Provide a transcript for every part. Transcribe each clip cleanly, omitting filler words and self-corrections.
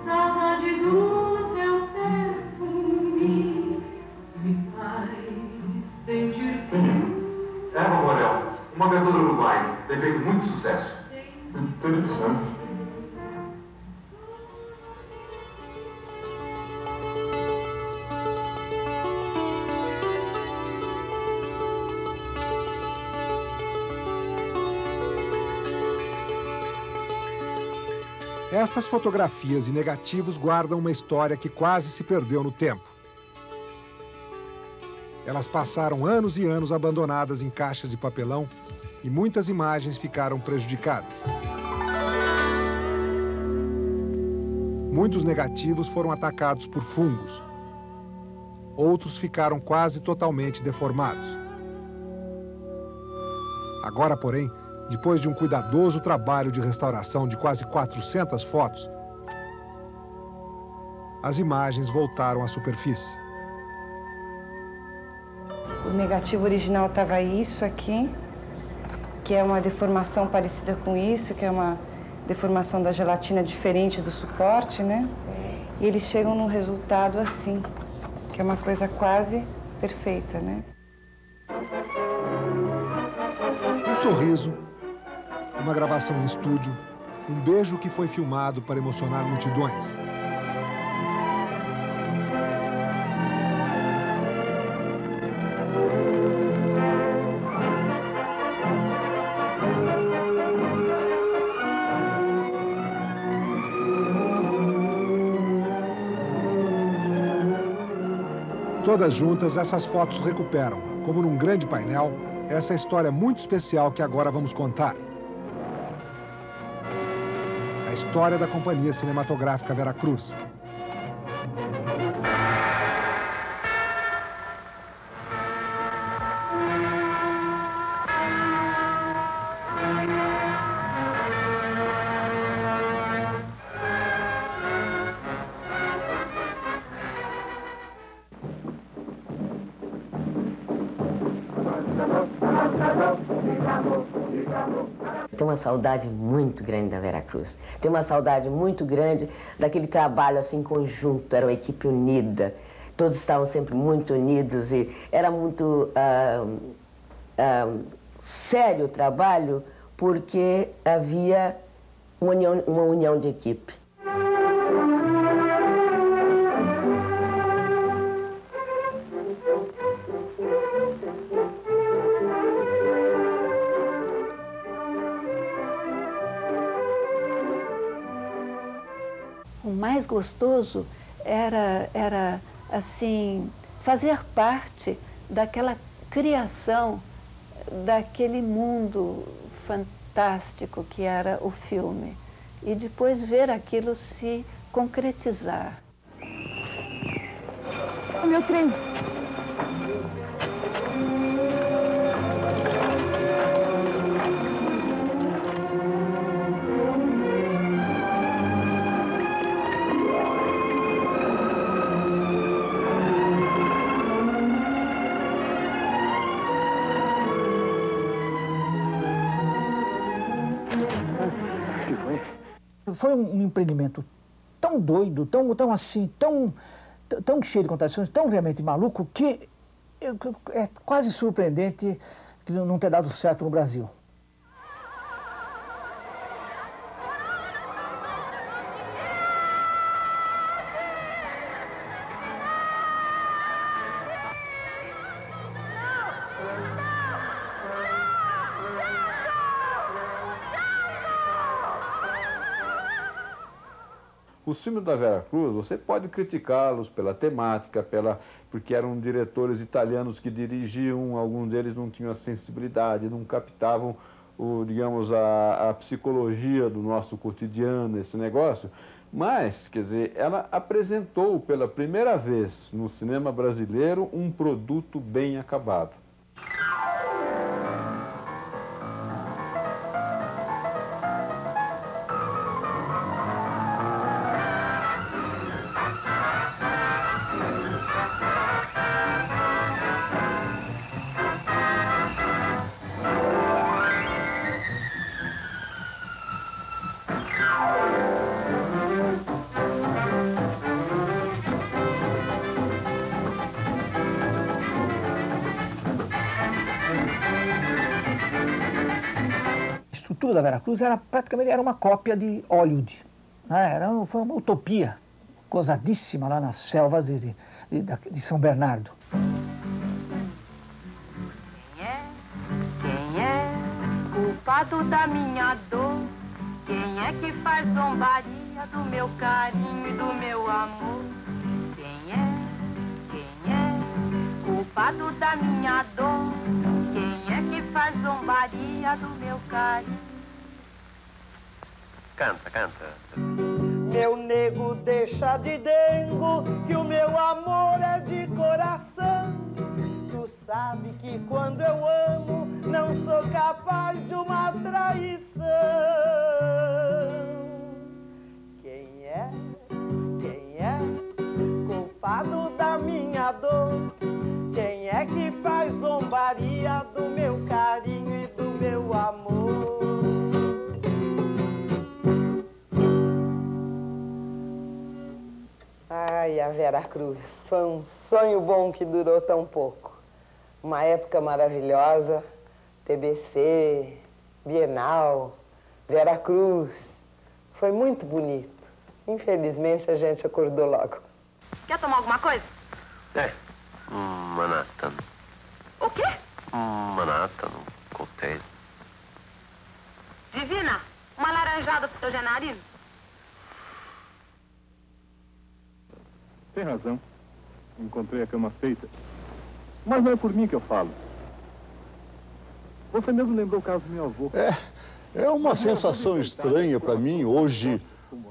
Saudade do teu perfume me faz sentir sim. Eva Morel, uma cantora uruguaia, tem feito muito sucesso. Interessante. Estas fotografias e negativos guardam uma história que quase se perdeu no tempo. Elas passaram anos e anos abandonadas em caixas de papelão e muitas imagens ficaram prejudicadas. Muitos negativos foram atacados por fungos. Outros ficaram quase totalmente deformados. Agora, porém, depois de um cuidadoso trabalho de restauração de quase 400 fotos, as imagens voltaram à superfície. O negativo original estava isso aqui, que é uma deformação parecida com isso, que é uma deformação da gelatina diferente do suporte, né? E eles chegam num resultado assim, que é uma coisa quase perfeita, né? Um sorriso, uma gravação em estúdio, um beijo que foi filmado para emocionar multidões. Todas juntas, essas fotos recuperam, como num grande painel, essa história muito especial que agora vamos contar. A história da Companhia Cinematográfica Veracruz. Tenho uma saudade muito grande da Veracruz. Tenho uma saudade muito grande daquele trabalho assim conjunto. Era uma equipe unida. Todos estavam sempre muito unidos e era muito sério o trabalho porque havia uma união de equipe. O mais gostoso era assim, fazer parte daquela criação, daquele mundo fantástico que era o filme. E depois ver aquilo se concretizar. O meu trem. Foi um empreendimento tão doido, tão assim, tão cheio de contradições, tão realmente maluco, que é quase surpreendente que não ter dado certo no Brasil. Os filmes da Veracruz, você pode criticá-los pela temática, porque eram diretores italianos que dirigiam, alguns deles não tinham a sensibilidade, não captavam, digamos, a psicologia do nosso cotidiano, esse negócio. Mas, quer dizer, ela apresentou pela primeira vez no cinema brasileiro um produto bem acabado. A estrutura da Veracruz era praticamente uma cópia de Hollywood. Foi uma utopia gozadíssima lá nas selvas de São Bernardo. Quem é culpado da minha dor? Quem é que faz zombaria do meu carinho e do meu amor? Quem é culpado da minha dor? Quem é que faz zombaria do meu carinho? Canta, canta. Meu nego, deixa de dengo, que o meu amor é de coração. Tu sabe que quando eu amo, não sou capaz de uma traição. Quem é culpado da minha dor? Quem é que faz zombaria do meu carinho e do meu amor? Ai, a Veracruz, foi um sonho bom que durou tão pouco. Uma época maravilhosa, TBC, Bienal, Veracruz. Foi muito bonito. Infelizmente, a gente acordou logo. Quer tomar alguma coisa? Manhattan. O quê? Manhattan, coquetel. Divina, uma laranjada pro seu Genarino? Tem razão. Encontrei a cama feita. Mas não é por mim que eu falo. Você mesmo lembrou o caso do meu avô. É uma sensação estranha para mim, hoje,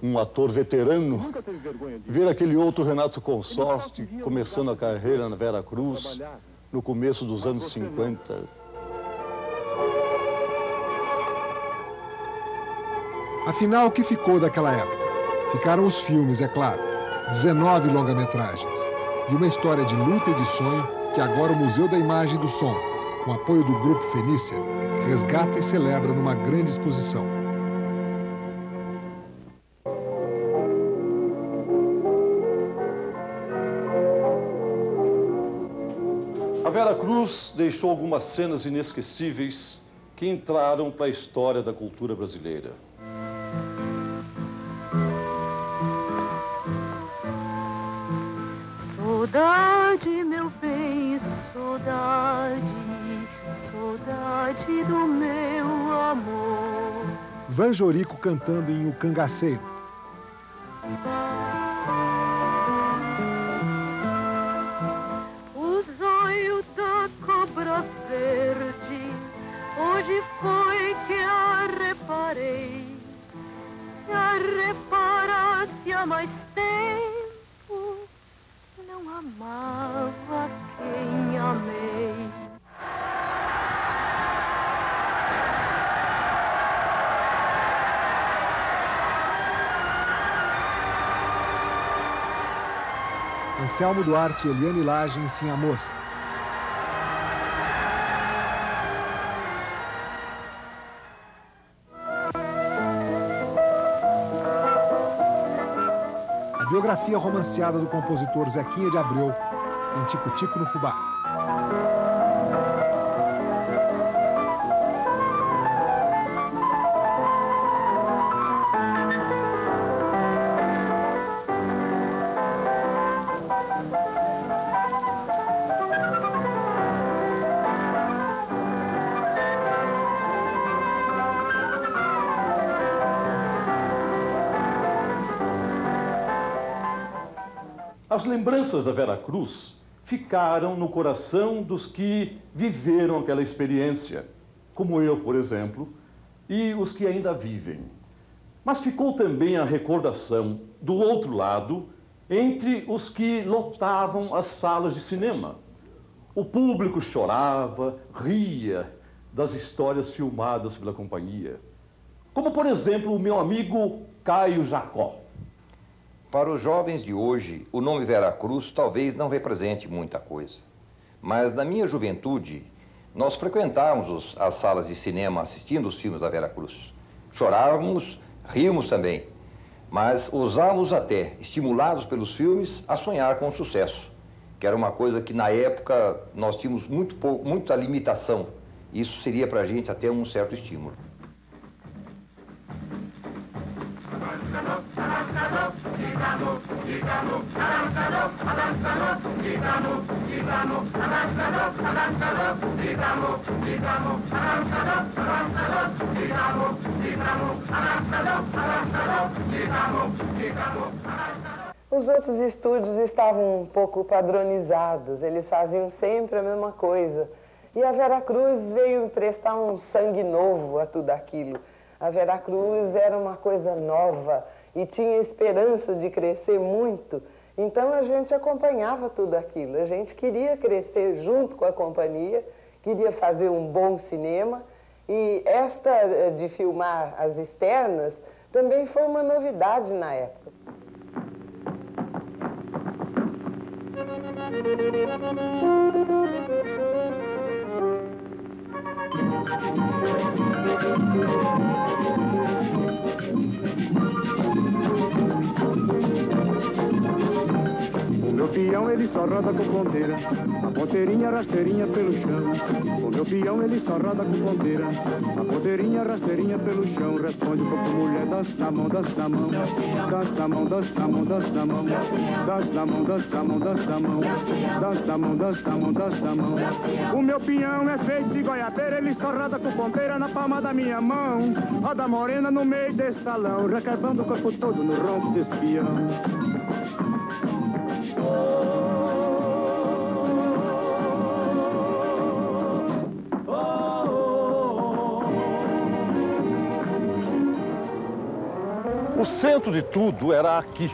um ator veterano, ver aquele outro Renato Consorte começando a carreira na Veracruz no começo dos anos 50. Afinal, o que ficou daquela época? Ficaram os filmes, é claro. 19 longa-metragens e uma história de luta e de sonho que agora o Museu da Imagem e do Som, com apoio do Grupo Fenícia, resgata e celebra numa grande exposição. A Veracruz deixou algumas cenas inesquecíveis que entraram para a história da cultura brasileira. Saudade, meu bem, saudade, saudade do meu amor. Vanjorico cantando em O Cangaceiro. O zóio da cobra verde, hoje foi que a reparei. Se a reparasse há mais tempo, não amava quem amei. Anselmo Duarte e Eliane Lage em Sim a Moça. A biografia romanceada do compositor Zequinha de Abreu em Tico-Tico no Fubá. As lembranças da Veracruz ficaram no coração dos que viveram aquela experiência, como eu, por exemplo, e os que ainda vivem. Mas ficou também a recordação, do outro lado, entre os que lotavam as salas de cinema. O público chorava, ria das histórias filmadas pela companhia. Como, por exemplo, o meu amigo Caio Jacó. Para os jovens de hoje, o nome Veracruz talvez não represente muita coisa. Mas na minha juventude, nós frequentávamos as salas de cinema assistindo os filmes da Veracruz. Chorávamos, ríamos também, mas ousávamos até, estimulados pelos filmes, a sonhar com o sucesso, que era uma coisa que na época nós tínhamos muita limitação. Isso seria para a gente até um certo estímulo. Os outros estúdios estavam um pouco padronizados, eles faziam sempre a mesma coisa. E a Veracruz veio emprestar um sangue novo a tudo aquilo. A Veracruz era uma coisa nova e tinha esperança de crescer muito. Então a gente acompanhava tudo aquilo. A gente queria crescer junto com a companhia, queria fazer um bom cinema. E esta de filmar as externas também foi uma novidade na época. O meu peão ele só roda com ponteira, a ponteirinha rasteirinha pelo chão. O meu peão ele só roda com ponteira, a ponteirinha rasteirinha pelo chão. Responde pro mulher, dança na mão, dança na mão, dança na mão, dança na mão, dança na mão, dança na mão, dança na mão, dança na mão, dança na mão, dança na mão, dança na mão. O meu peão é feito de goiabeira, ele só roda com ponteira na palma da minha mão. Roda morena no meio desse salão, recarvando o corpo todo no ronco desse peão. O centro de tudo era aqui,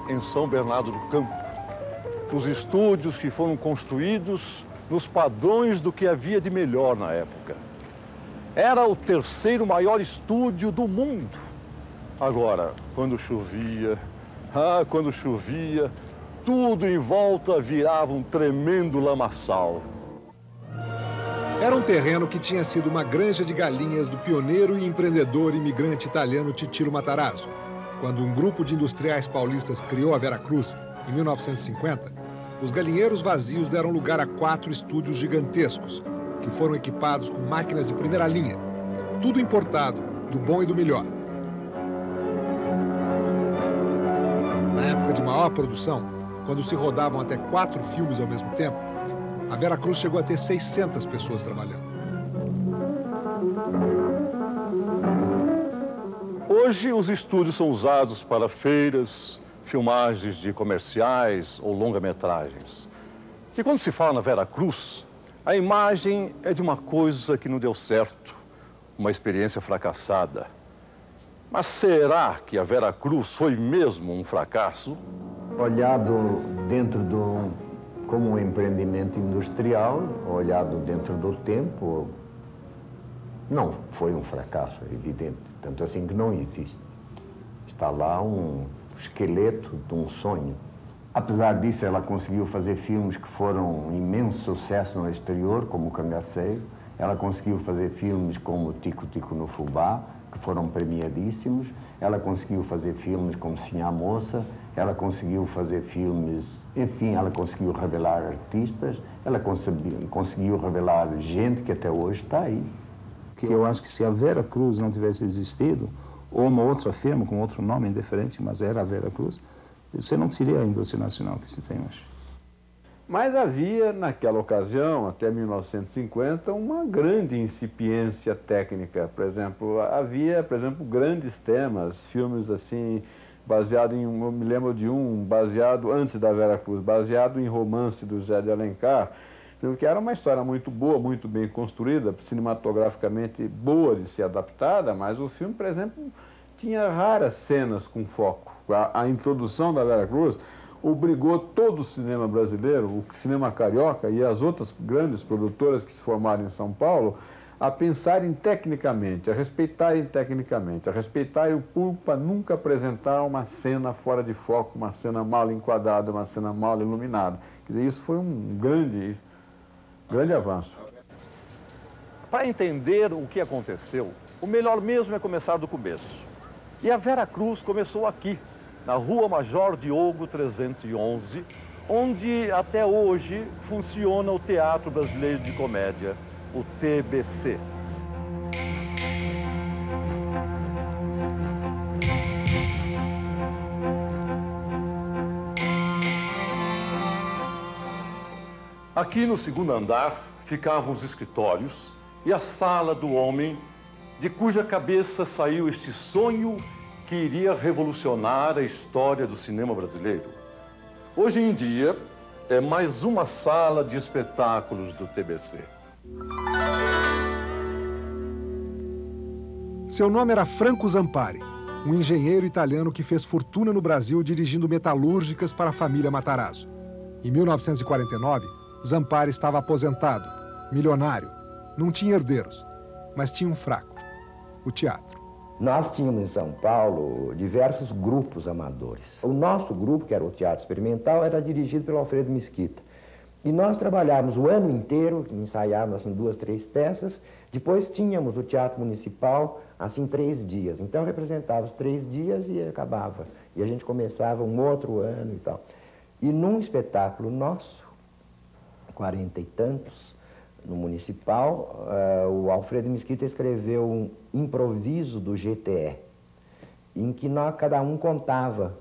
em São Bernardo do Campo. Os estúdios que foram construídos nos padrões do que havia de melhor na época. Era o terceiro maior estúdio do mundo. Agora, quando chovia, tudo em volta virava um tremendo lamaçal. Era um terreno que tinha sido uma granja de galinhas do pioneiro e empreendedor imigrante italiano Titilo Matarazzo. Quando um grupo de industriais paulistas criou a Veracruz, em 1950, os galinheiros vazios deram lugar a 4 estúdios gigantescos, que foram equipados com máquinas de primeira linha. Tudo importado, do bom e do melhor. Na época de maior produção, quando se rodavam até 4 filmes ao mesmo tempo, a Veracruz chegou a ter 600 pessoas trabalhando. Hoje, os estúdios são usados para feiras, filmagens de comerciais ou longa-metragens. E quando se fala na Veracruz, a imagem é de uma coisa que não deu certo, uma experiência fracassada. Mas será que a Veracruz foi mesmo um fracasso? Olhado dentro como um empreendimento industrial, olhado dentro do tempo, não foi um fracasso, é evidente. Tanto assim que não existe. Está lá um esqueleto de um sonho. Apesar disso, ela conseguiu fazer filmes que foram um imenso sucesso no exterior, como O Cangaceiro. Ela conseguiu fazer filmes como Tico Tico no Fubá, que foram premiadíssimos. Ela conseguiu fazer filmes como Sim a Moça. Ela conseguiu fazer filmes... Enfim, ela conseguiu revelar artistas. Ela conseguiu revelar gente que até hoje está aí. Que eu acho que se a Veracruz não tivesse existido, ou uma outra firma com outro nome indiferente, mas era a Veracruz, você não teria a indústria nacional que se tem hoje. Mas havia, naquela ocasião, até 1950, uma grande incipiência técnica. Por exemplo, havia, grandes temas, filmes assim, baseado em... Eu me lembro de um, baseado, antes da Veracruz, baseado em romance do José de Alencar, que era uma história muito boa, muito bem construída, cinematograficamente boa de ser adaptada, mas o filme, por exemplo, tinha raras cenas com foco. A introdução da Veracruz obrigou todo o cinema brasileiro, o cinema carioca e as outras grandes produtoras que se formaram em São Paulo, a pensarem tecnicamente, a respeitarem tecnicamente, a respeitarem o público para nunca apresentar uma cena fora de foco, uma cena mal enquadrada, uma cena mal iluminada. Quer dizer, isso foi um grande avanço. Para entender o que aconteceu, o melhor mesmo é começar do começo. E a Vera Cruz começou aqui, na Rua Major Diogo 311, onde até hoje funciona o Teatro Brasileiro de Comédia, o TBC. Aqui no segundo andar ficavam os escritórios e a sala do homem de cuja cabeça saiu este sonho que iria revolucionar a história do cinema brasileiro. Hoje em dia, é mais uma sala de espetáculos do TBC. Seu nome era Franco Zampari, um engenheiro italiano que fez fortuna no Brasil dirigindo metalúrgicas para a família Matarazzo. Em 1949, Zampari estava aposentado, milionário, não tinha herdeiros, mas tinha um fraco, o teatro. Nós tínhamos em São Paulo diversos grupos amadores. O nosso grupo, que era o Teatro Experimental, era dirigido pelo Alfredo Mesquita. E nós trabalhávamos o ano inteiro, ensaiávamos assim 2, 3 peças, depois tínhamos o Teatro Municipal, assim 3 dias. Então representava os 3 dias e acabava. E a gente começava um outro ano e tal. E num espetáculo nosso, 40 e tantos, no Municipal, o Alfredo Mesquita escreveu um improviso do GTE, em que cada um contava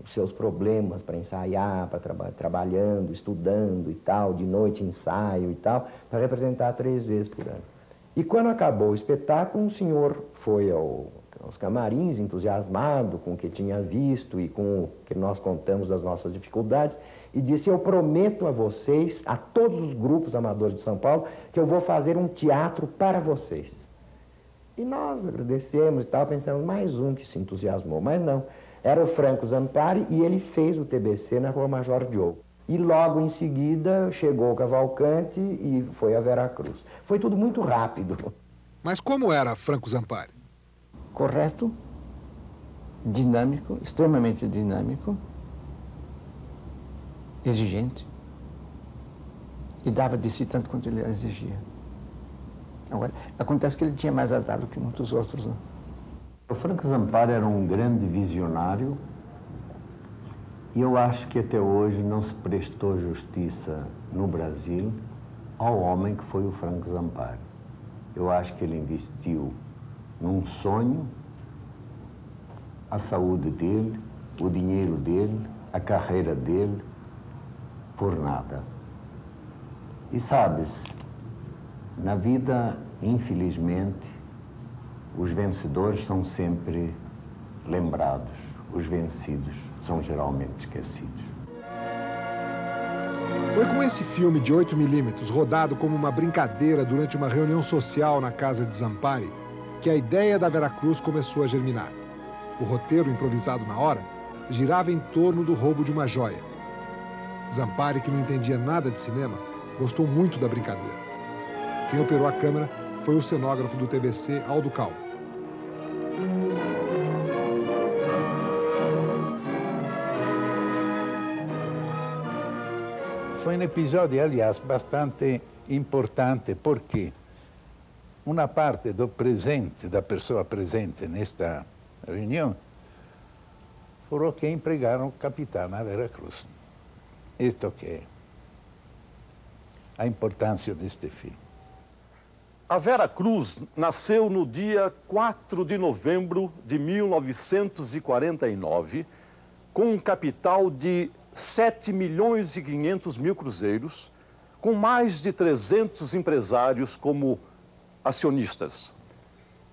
os seus problemas para ensaiar, para trabalhando, estudando e tal, de noite ensaio e tal, para representar 3 vezes por ano. E quando acabou o espetáculo, um senhor foi aos camarins, entusiasmado com o que tinha visto e com o que nós contamos das nossas dificuldades, e disse: eu prometo a vocês, a todos os grupos amadores de São Paulo, que eu vou fazer um teatro para vocês. E nós agradecemos e tal, pensamos, mais um que se entusiasmou, mas não. Era o Franco Zampari e ele fez o TBC na Rua Major Diogo. E logo em seguida chegou o Cavalcante e foi a Vera Cruz. Foi tudo muito rápido. Mas como era Franco Zampari? Correto, dinâmico, extremamente dinâmico, exigente, e dava de si tanto quanto ele exigia. Agora, acontece que ele tinha mais a dar do que muitos outros, né? O Franco Zampari era um grande visionário e eu acho que até hoje não se prestou justiça no Brasil ao homem que foi o Franco Zampari. Eu acho que ele investiu num sonho, a saúde dele, o dinheiro dele, a carreira dele, por nada. E sabes, na vida, infelizmente, os vencedores são sempre lembrados, os vencidos são geralmente esquecidos. Foi com esse filme de 8mm, rodado como uma brincadeira durante uma reunião social na casa de Zampari, que a ideia da Vera Cruz começou a germinar. O roteiro, improvisado na hora, girava em torno do roubo de uma joia. Zampari, que não entendia nada de cinema, gostou muito da brincadeira. Quem operou a câmera foi o cenógrafo do TBC, Aldo Calvo. Foi um episódio, aliás, bastante importante, porque uma parte do presente, da pessoa presente nesta reunião, foram que empregaram o capitão na Vera Cruz. Isto que é a importância deste filme. A Vera Cruz nasceu no dia 4 de novembro de 1949, com um capital de 7.500.000 cruzeiros, com mais de 300 empresários como acionistas.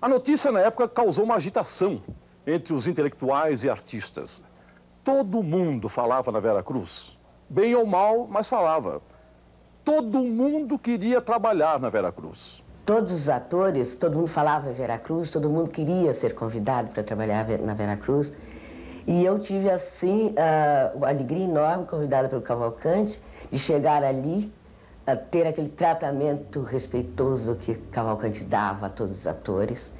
A notícia, na época, causou uma agitação entre os intelectuais e artistas. Todo mundo falava na Vera Cruz, bem ou mal, mas falava. Todo mundo queria trabalhar na Vera Cruz. Todos os atores, todo mundo falava Vera Cruz, todo mundo queria ser convidado para trabalhar na Vera Cruz. E eu tive, assim, uma alegria enorme, convidada pelo Cavalcante, de chegar ali, ter aquele tratamento respeitoso que Cavalcante dava a todos os atores,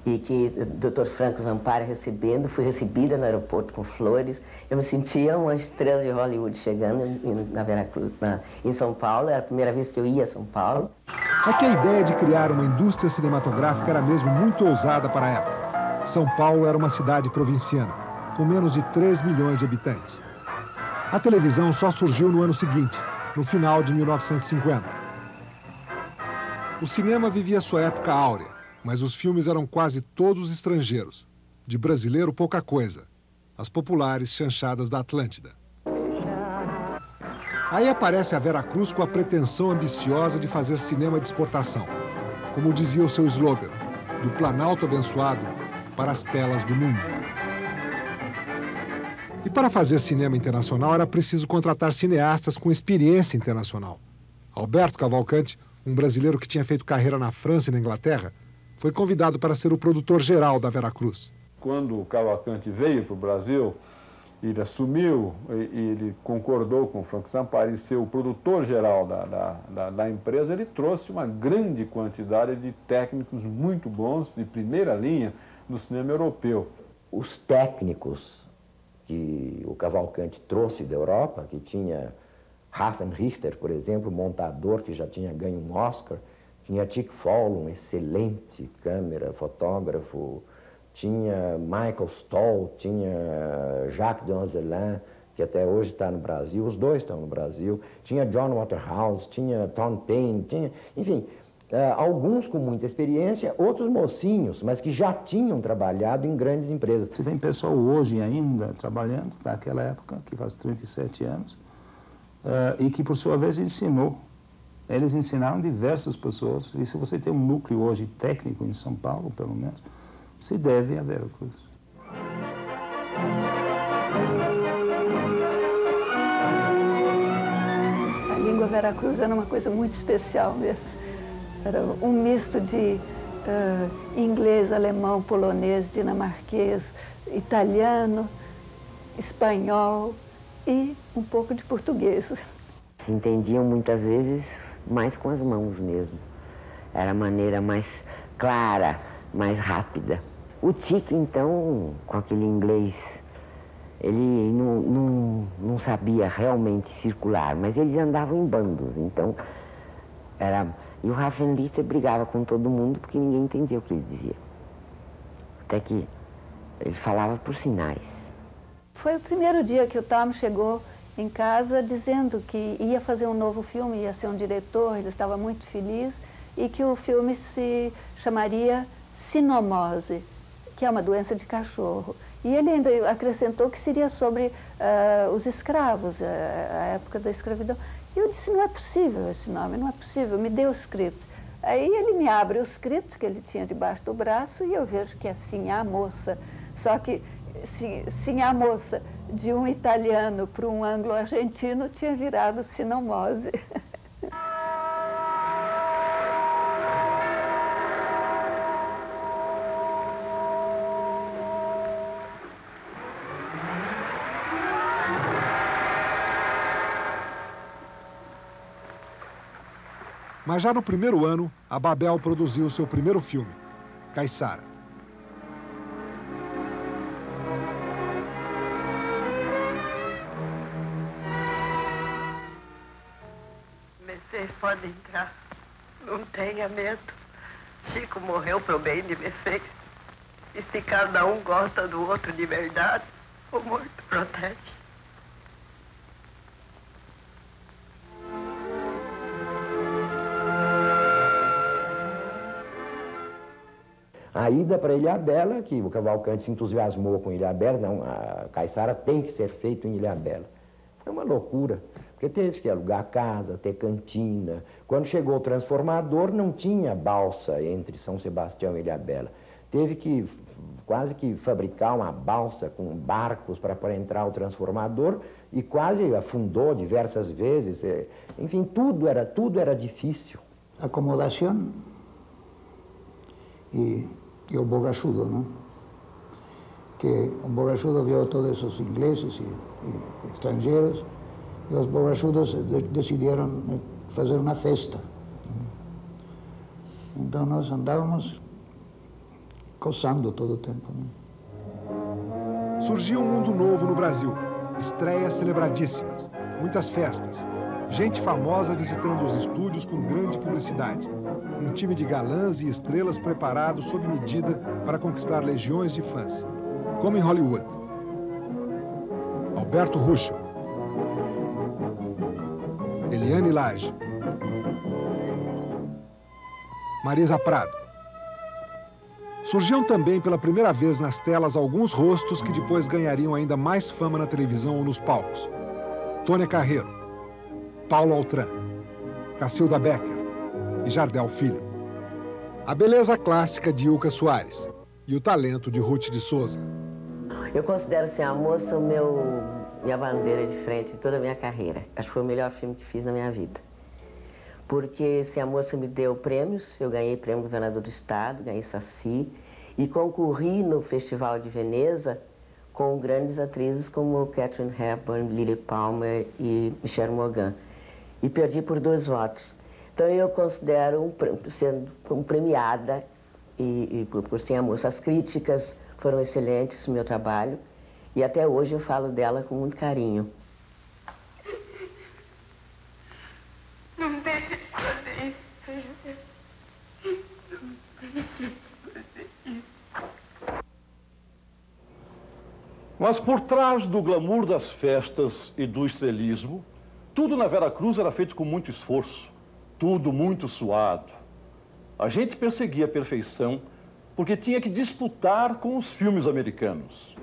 e que o Dr. Franco Zampari recebendo, fui recebida no aeroporto com flores. Eu me sentia uma estrela de Hollywood chegando na Vera Cruz, em São Paulo. Era a primeira vez que eu ia a São Paulo. É que a ideia de criar uma indústria cinematográfica era mesmo muito ousada para a época. São Paulo era uma cidade provinciana, com menos de 3 milhões de habitantes. A televisão só surgiu no ano seguinte, no final de 1950. O cinema vivia sua época áurea, mas os filmes eram quase todos estrangeiros. De brasileiro, pouca coisa. As populares chanchadas da Atlântida. Aí aparece a Vera Cruz com a pretensão ambiciosa de fazer cinema de exportação. Como dizia o seu slogan, do Planalto abençoado para as telas do mundo. E para fazer cinema internacional era preciso contratar cineastas com experiência internacional. Alberto Cavalcante, um brasileiro que tinha feito carreira na França e na Inglaterra, foi convidado para ser o produtor geral da Vera Cruz. Quando o Cavalcante veio para o Brasil, ele assumiu e ele concordou com o Franco Zampari em ser o produtor geral da empresa. Ele trouxe uma grande quantidade de técnicos muito bons, de primeira linha, do cinema europeu. Os técnicos que o Cavalcante trouxe da Europa, que tinha Raffen Richter, por exemplo, montador que já tinha ganho um Oscar, tinha Chick Fowler, um excelente câmera, fotógrafo, tinha Michael Stoll, tinha Jacques Donzelin, que até hoje está no Brasil, os dois estão no Brasil, tinha John Waterhouse, tinha Tom Paine, tinha, enfim, alguns com muita experiência, outros mocinhos, mas que já tinham trabalhado em grandes empresas. Você tem pessoal hoje ainda trabalhando, naquela época, que faz 37 anos, e que, por sua vez, ensinou. Eles ensinaram diversas pessoas, e se você tem um núcleo hoje técnico em São Paulo, pelo menos, se deve a Vera Cruz. A língua Vera Cruz era uma coisa muito especial mesmo. Era um misto de inglês, alemão, polonês, dinamarquês, italiano, espanhol e um pouco de português. Se entendiam muitas vezes mais com as mãos mesmo. Era a maneira mais clara, mais rápida. O Tique, então, com aquele inglês, ele não sabia realmente circular, mas eles andavam em bandos, então era... E o Raffen Richter brigava com todo mundo porque ninguém entendia o que ele dizia. Até que ele falava por sinais. Foi o primeiro dia que o Tom chegou em casa dizendo que ia fazer um novo filme, ia ser um diretor, ele estava muito feliz, e que o filme se chamaria Sinomose, que é uma doença de cachorro. E ele ainda acrescentou que seria sobre os escravos, a época da escravidão. E eu disse, não é possível esse nome, não é possível, me dê o script. Aí ele me abre o script que ele tinha debaixo do braço e eu vejo que é Sim, a Moça. Só que Sim, a Moça, de um italiano para um anglo-argentino, tinha virado Sinomose. Mas já no primeiro ano, a Babel produziu seu primeiro filme, Caissara. Vocês podem entrar. Não tenha medo. Chico morreu pro bem de vocês. E se cada um gosta do outro de verdade, o morto protege. A ida para Ilhabela, que o Cavalcante se entusiasmou com Ilhabela, não, a Caissara tem que ser feito em Ilhabela. Foi uma loucura, porque teve que alugar casa, ter cantina. Quando chegou o transformador, não tinha balsa entre São Sebastião e Ilhabela. Teve que quase que fabricar uma balsa com barcos para entrar o transformador e quase afundou diversas vezes. Enfim, tudo era difícil. Acomodação e o borrachudo, não? Que o borrachudo viu todos os ingleses e estrangeiros e os borrachudos decidiram fazer uma festa. Então nós andávamos coçando todo o tempo. Não? Surgiu um mundo novo no Brasil, estreias celebradíssimas, muitas festas, gente famosa visitando os estúdios com grande publicidade. um time de galãs e estrelas preparados sob medida para conquistar legiões de fãs, como em Hollywood. Alberto Ruschel, Eliane Lage, Marisa Prado. Surgiam também pela primeira vez nas telas alguns rostos que depois ganhariam ainda mais fama na televisão ou nos palcos. Tônia Carreiro, Paulo Altran, Cacilda Becker e Jardel Filho. A beleza clássica de Ilka Soares e o talento de Ruth de Souza. Eu considero Sem a Moça minha bandeira de frente de toda a minha carreira. Acho que foi o melhor filme que fiz na minha vida. Porque Sem a Moça me deu prêmios, eu ganhei prêmio governador do estado, ganhei Saci, e concorri no Festival de Veneza com grandes atrizes como Katharine Hepburn, Lily Palmer e Michelle Morgan. E perdi por 2 votos. Então eu considero sendo premiada por Sem a Moça. As críticas foram excelentes no meu trabalho e até hoje eu falo dela com muito carinho. Não deixe de fazer isso. Não deixe de fazer isso. Mas por trás do glamour das festas e do estrelismo, tudo na Veracruz era feito com muito esforço, tudo muito suado. A gente perseguia a perfeição porque tinha que disputar com os filmes americanos.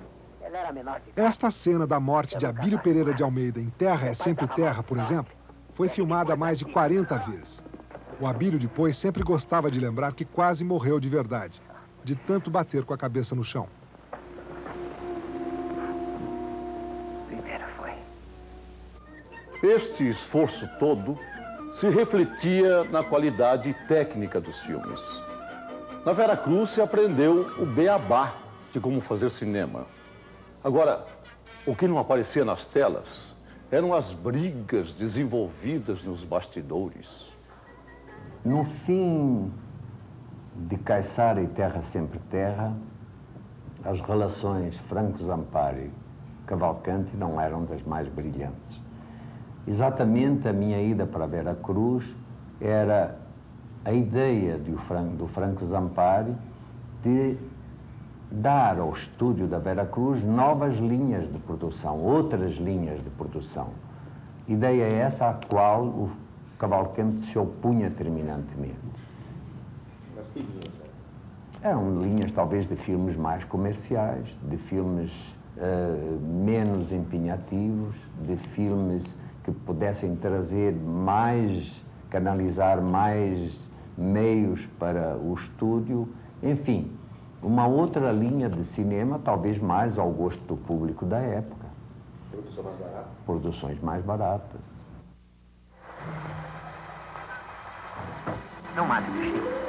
Esta cena da morte de Abílio Pereira de Almeida em Terra é Sempre Terra, por exemplo, foi filmada mais de 40 vezes. O Abílio depois sempre gostava de lembrar que quase morreu de verdade, de tanto bater com a cabeça no chão. Este esforço todo se refletia na qualidade técnica dos filmes. Na Veracruz se aprendeu o beabá de como fazer cinema. Agora, o que não aparecia nas telas eram as brigas desenvolvidas nos bastidores. No fim de Caiçara e Terra Sempre Terra, as relações Franco Zampari e Cavalcanti não eram das mais brilhantes. Exatamente a minha ida para Veracruz era a ideia do Franco Zampari de dar ao estúdio da Veracruz novas linhas de produção, outras linhas de produção. Ideia essa à qual o Cavalcanti se opunha terminantemente. Mas que linhas eram linhas talvez de filmes mais comerciais, de filmes menos empenhativos, de filmes que pudessem trazer mais, canalizar mais meios para o estúdio, enfim, uma outra linha de cinema, talvez mais ao gosto do público da época. Produção mais barata? Produções mais baratas. Não mate o bichinho.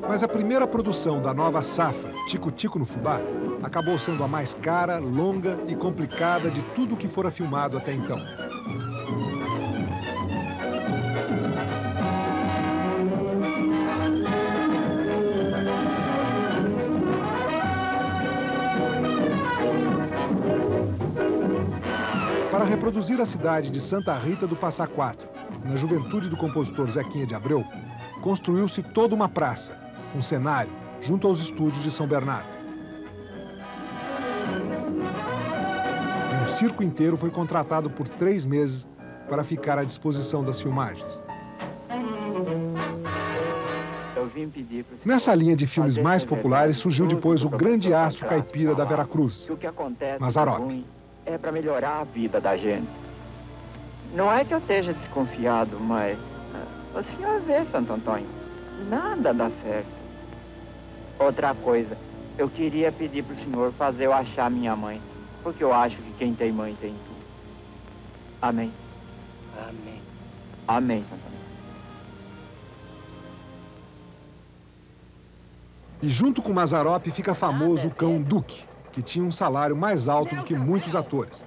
Mas a primeira produção da nova safra, Tico Tico no Fubá, acabou sendo a mais cara, longa e complicada de tudo que fora filmado até então. Para reproduzir a cidade de Santa Rita do Passa Quatro, na juventude do compositor Zequinha de Abreu, construiu-se toda uma praça, um cenário, junto aos estúdios de São Bernardo. E um circo inteiro foi contratado por 3 meses para ficar à disposição das filmagens. Nessa linha de filmes mais populares surgiu depois o grande astro caipira da Veracruz, Mazzaropi. É para melhorar a vida da gente. Não é que eu esteja desconfiado, mas o senhor vê, Santo Antônio, nada dá certo. Outra coisa, eu queria pedir para o senhor fazer eu achar minha mãe, porque eu acho que quem tem mãe tem tudo. Amém? Amém. Amém, Santo Antônio. E junto com Mazzaropi fica famoso o cão Duque, que tinha um salário mais alto do que muitos atores.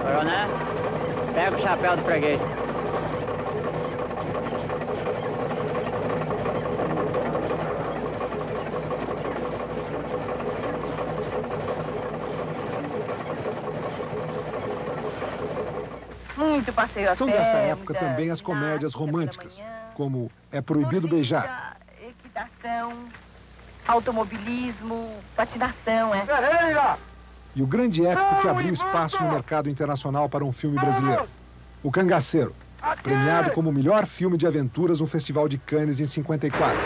Coronel, Pega o chapéu do freguês. Muito passeio a São pé, dessa época muita também as comédias românticas, como É Proibido Beijar. equitação, automobilismo, patinação, E o grande épico que abriu espaço no mercado internacional para um filme brasileiro, O Cangaceiro, premiado como o melhor filme de aventuras no Festival de Cannes em 54.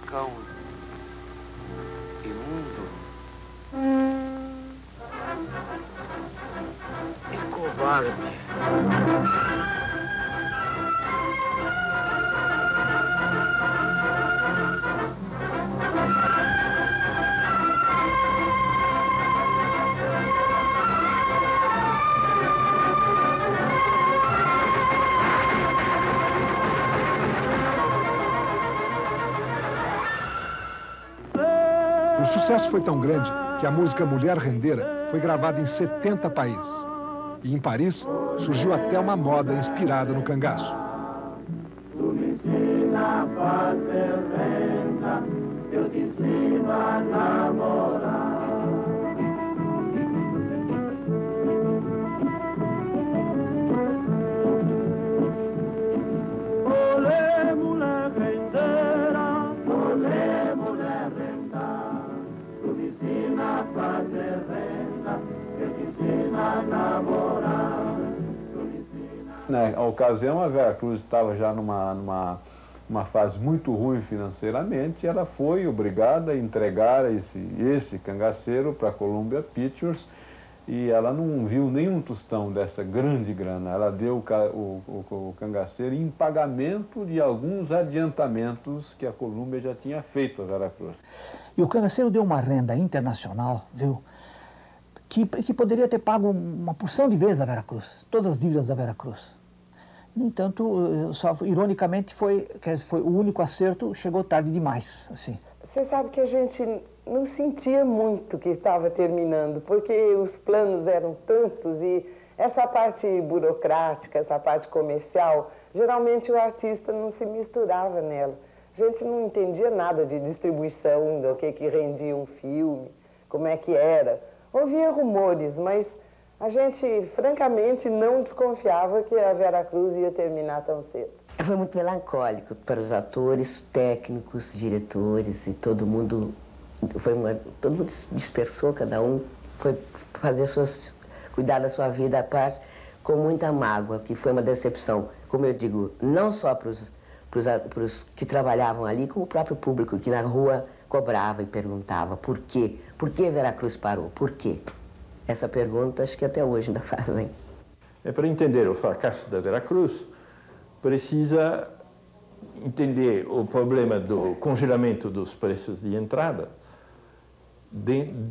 Cão imundo e covarde. O sucesso foi tão grande que a música Mulher Rendeira foi gravada em 70 países. E em Paris surgiu até uma moda inspirada no cangaço. Tu me ensina a fazer renda, eu te ensino a namorar. Olê, mulher rendeira, olê, mulher renda, tu me ensina a fazer renda, eu te ensino a namorar. Na ocasião, a Veracruz estava já numa fase muito ruim financeiramente, e ela foi obrigada a entregar esse cangaceiro para a Columbia Pictures, e ela não viu nenhum tostão dessa grande grana. Ela deu o cangaceiro em pagamento de alguns adiantamentos que a Columbia já tinha feito a Veracruz. E o cangaceiro deu uma renda internacional, viu? Que poderia ter pago uma porção de vezes a Veracruz, todas as dívidas da Veracruz. No entanto, ironicamente, foi o único acerto, chegou tarde demais, assim. Você sabe que a gente não sentia muito que estava terminando, porque os planos eram tantos e essa parte burocrática, essa parte comercial, geralmente o artista não se misturava nela. A gente não entendia nada de distribuição, do que rendia um filme, como é que era. Ouvia rumores, mas a gente, francamente, não desconfiava que a Veracruz ia terminar tão cedo. Foi muito melancólico para os atores, técnicos, diretores e todo mundo. Todo mundo se dispersou, cada um foi fazer cuidar da sua vida à parte, com muita mágoa, que foi uma decepção, como eu digo, não só para os que trabalhavam ali, como o próprio público que na rua cobrava e perguntava por quê? Por que Veracruz parou? Por quê? Essa pergunta acho que até hoje ainda fazem. Para entender o fracasso da Veracruz, precisa entender o problema do congelamento dos preços de entrada,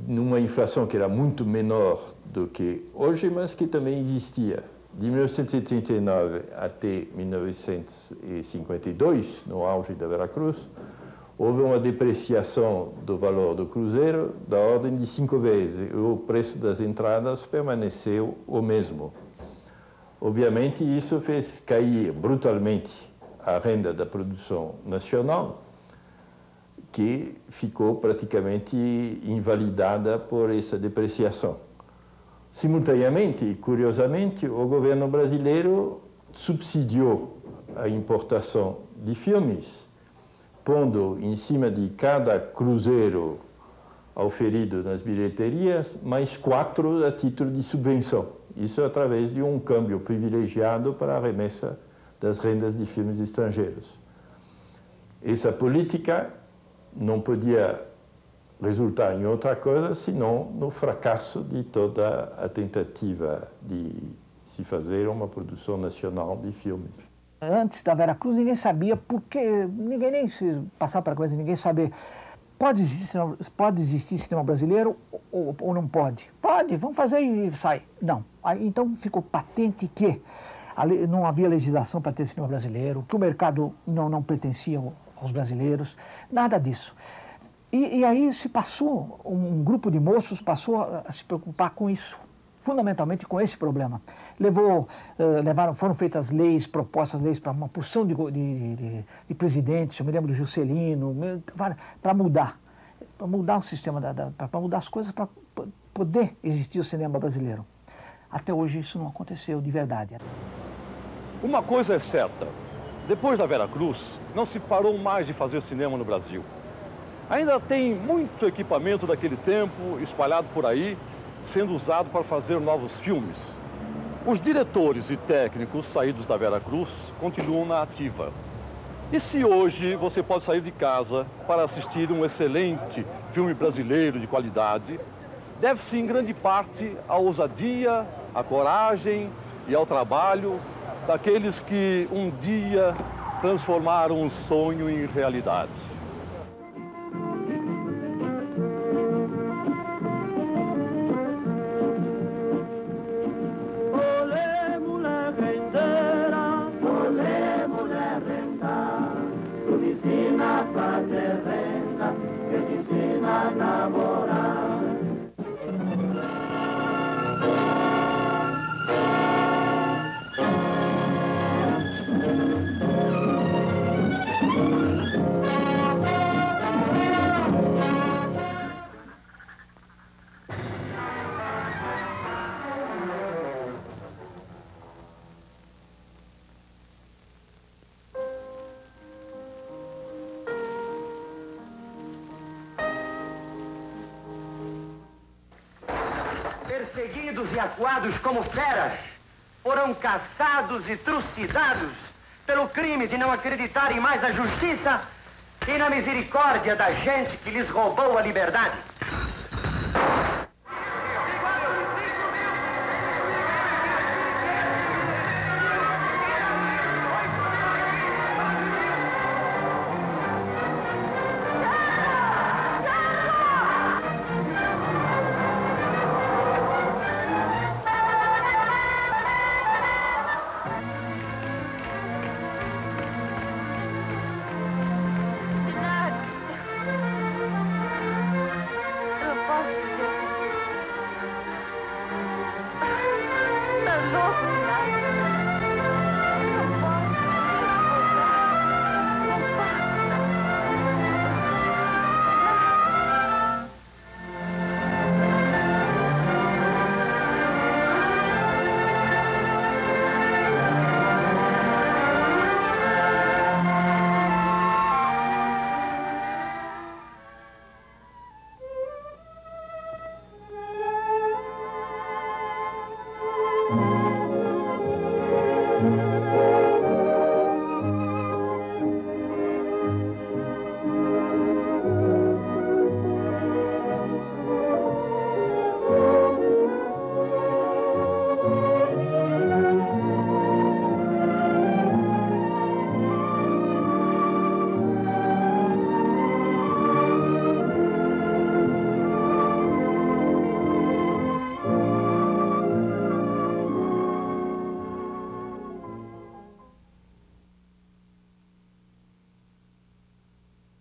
numa inflação que era muito menor do que hoje, mas que também existia. De 1939 até 1952, no auge da Veracruz, houve uma depreciação do valor do cruzeiro da ordem de 5 vezes. O preço das entradas permaneceu o mesmo. Obviamente, isso fez cair brutalmente a renda da produção nacional, que ficou praticamente invalidada por essa depreciação. Simultaneamente e curiosamente, o governo brasileiro subsidiou a importação de filmes, pondo em cima de cada cruzeiro auferido nas bilheterias, mais 4 a título de subvenção. Isso através de um câmbio privilegiado para a remessa das rendas de filmes estrangeiros. Essa política não podia resultar em outra coisa senão no fracasso de toda a tentativa de se fazer uma produção nacional de filmes. Antes da Veracruz, ninguém sabia por quê, ninguém nem se passava para a coisa, ninguém sabia. Pode existir cinema brasileiro ou não pode? Pode, vamos fazer e sai. Não. Aí, então ficou patente que não havia legislação para ter cinema brasileiro, que o mercado não pertencia aos brasileiros, nada disso. E aí se passou, um grupo de moços passou a se preocupar com isso, fundamentalmente com esse problema. Foram feitas leis, propostas leis para uma porção de presidentes, eu me lembro do Juscelino, para mudar o sistema, para mudar as coisas, para poder existir o cinema brasileiro. Até hoje isso não aconteceu de verdade. Uma coisa é certa, depois da Veracruz, não se parou mais de fazer cinema no Brasil. Ainda tem muito equipamento daquele tempo espalhado por aí, sendo usado para fazer novos filmes. Os diretores e técnicos saídos da Veracruz continuam na ativa. E se hoje você pode sair de casa para assistir um excelente filme brasileiro de qualidade, deve-se em grande parte à ousadia, à coragem e ao trabalho daqueles que um dia transformaram um sonho em realidade. Perseguidos e acuados como feras, foram caçados e trucidados pelo crime de não acreditarem mais na justiça e na misericórdia da gente que lhes roubou a liberdade.